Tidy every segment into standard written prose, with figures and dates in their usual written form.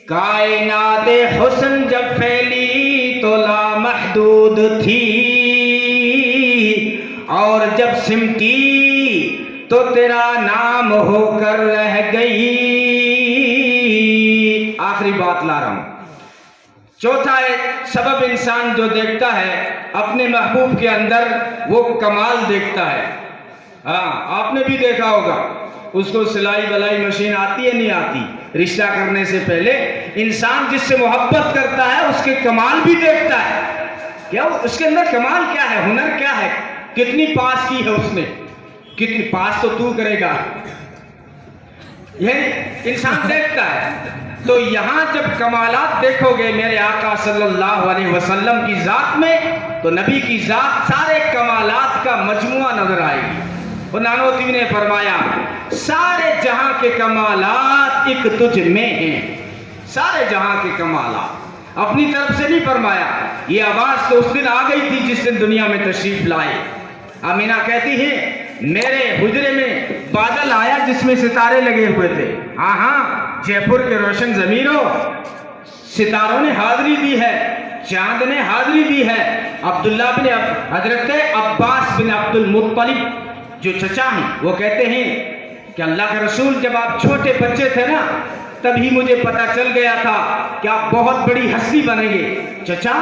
کائنات حسن جب پھیلی تو لامحدود تھی، اور جب سمٹی تو تیرا نام ہو کر رہ گئی۔ آخری بات لا رہا ہوں۔ چوتھا سبب انسان جو دیکھتا ہے اپنے محبوب کے اندر وہ کمال دیکھتا ہے۔ ہاں، آپ نے بھی دیکھا ہوگا، اس کو سلائی بلائی مشین آتی ہے نہیں آتی، رشتہ کرنے سے پہلے انسان جس سے محبت کرتا ہے اس کے کمال بھی دیکھتا ہے۔ کیا اس کے اندر کمال کیا ہے، ہنر کیا ہے، کتنی پاس کی ہے اس نے، کتنی پاس تو کرے گا، یہ انسان دیکھتا ہے۔ تو یہاں جب کمالات دیکھو گے میرے آقا صلی اللہ علیہ وسلم کی ذات میں، تو نبی کی ذات سارے کمالات کا مجموعہ نظر آئے گی۔ اور نانوتوی نے فرمایا سارے جہاں کے کمالات ایک تجھ میں ہیں، سارے جہاں کے کمالات، اپنی طرف سے نہیں فرمایا۔ یہ آواز تو اس دن آ گئی تھی جس دن دنیا میں تشریف لائے۔ آمینہ کہتی ہے میرے حجرے میں بادل آیا جس میں ستارے لگے ہوئے تھے۔ ہاں، جے پور کے روشن ضمیروں، ستاروں نے حاضری دی ہے، چاند نے حاضری دی ہے۔ عبداللہ بن حضرت عباس بن عبد المطلب جو چچا ہیں، وہ کہتے ہیں کہ اللہ کے رسول جب آپ چھوٹے بچے تھے نا، تبھی مجھے پتا چل گیا تھا کہ آپ بہت بڑی ہستی بنیں گے۔ چچا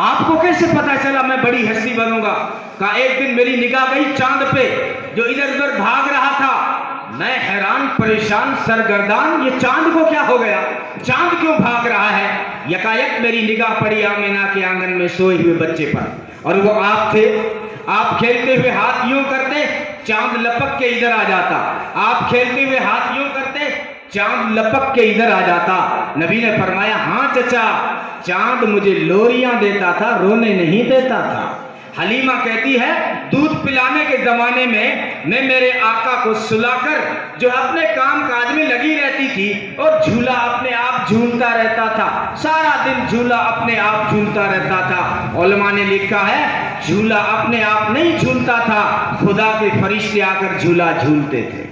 آپ کو کیسے پتا چلا میں بڑی ہستی بنوں گا؟ کہا ایک دن میری نگاہ گئی چاند پہ جو ادھر ادھر بھاگ رہا تھا، میں حیران پریشان سرگردان، یہ چاند کو کیا ہو گیا، چاند کیوں بھاگ رہا ہے؟ یکایک میری نگاہ پڑی آمینہ کے آنگن میں سوئے ہوئے بچے پر، اور وہ آپ تھے۔ آپ کھیلتے ہوئے ہاتھ یوں کرتے، چاند لپک کے ادھر آ جاتا، آپ کھیلتے ہوئے ہاتھ یوں کرتے، چاند لپک کے ادھر آ جاتا۔ نبی نے فرمایا ہاں چچا، چاند مجھے لوریاں دیتا تھا، رونے نہیں دیتا تھا۔ حلیمہ کہتی ہے دودھ پلانے کے زمانے میں میرے آقا کو سلا کر جو اپنے کام کاج میں لگی رہتی تھی اور جھولا اپنے آپ جھولتا رہتا تھا، سارا دن جھولا اپنے آپ جھولتا رہتا تھا۔ علماء نے لکھا ہے جھولا اپنے آپ نہیں جھولتا تھا، خدا کے فرشتے آ کر جھولا جھولتے تھے۔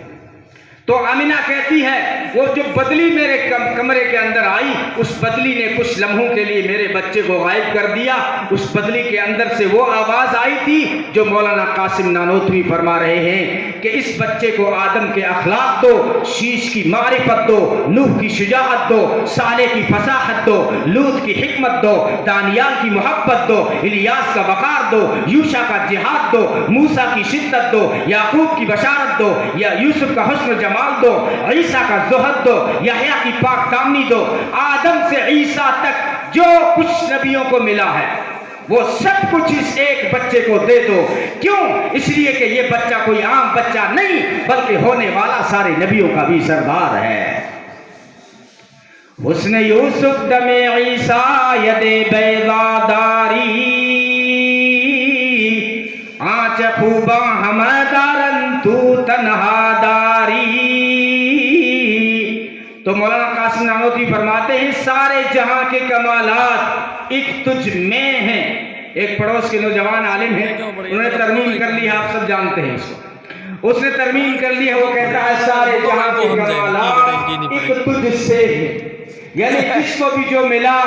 تو آمینہ کہتی ہے وہ جو بدلی میرے کمرے کے اندر آئی، اس بدلی نے کچھ لمحوں کے لیے میرے بچے کو غائب کر دیا۔ اس بدلی کے اندر سے وہ آواز آئی تھی جو مولانا قاسم نانوتوی فرما رہے ہیں کہ اس بچے کو آدم کے اخلاق دو، شیش کی معرفت دو، نوح کی شجاعت دو، صالح کی فصاحت دو، لوط کی حکمت دو، دانیال کی محبت دو، الیاس کا وقار دو، یوشع کا جہاد دو، موسیٰ کی شدت دو، یعقوب کی بشارت دو، یا یوسف کا حسن جمال دو، عیسیٰ کا زہد دو، یحییٰ کی پاک دامنی دو۔ آدم سے عیسیٰ تک جو کچھ نبیوں کو ملا ہے وہ سب کچھ اس ایک بچے کو دے دو۔ کیوں؟ اس لیے کہ یہ بچہ کوئی عام بچہ نہیں بلکہ ہونے والا سارے نبیوں کا بھی سردار ہے۔ حسن یوسف دم عیسیٰ ید بیضا داری، آنچ خوباں ہمیں دارن تو تنہا داری۔ تو مولانا قاسم نانوتوی فرماتے ہیں سارے جہاں کے کمالات ایک تجھ میں ہیں۔ ایک پڑوس کے نوجوان عالم ہیں، انہوں نے ترمیم کر لی ہے، آپ سب جانتے ہیں اس نے ترمیم کر لی ہے، وہ کہتا ہے سارے جہاں کے کمالات ایک تجھ سے ہیں، یعنی جس کو بھی جو ملا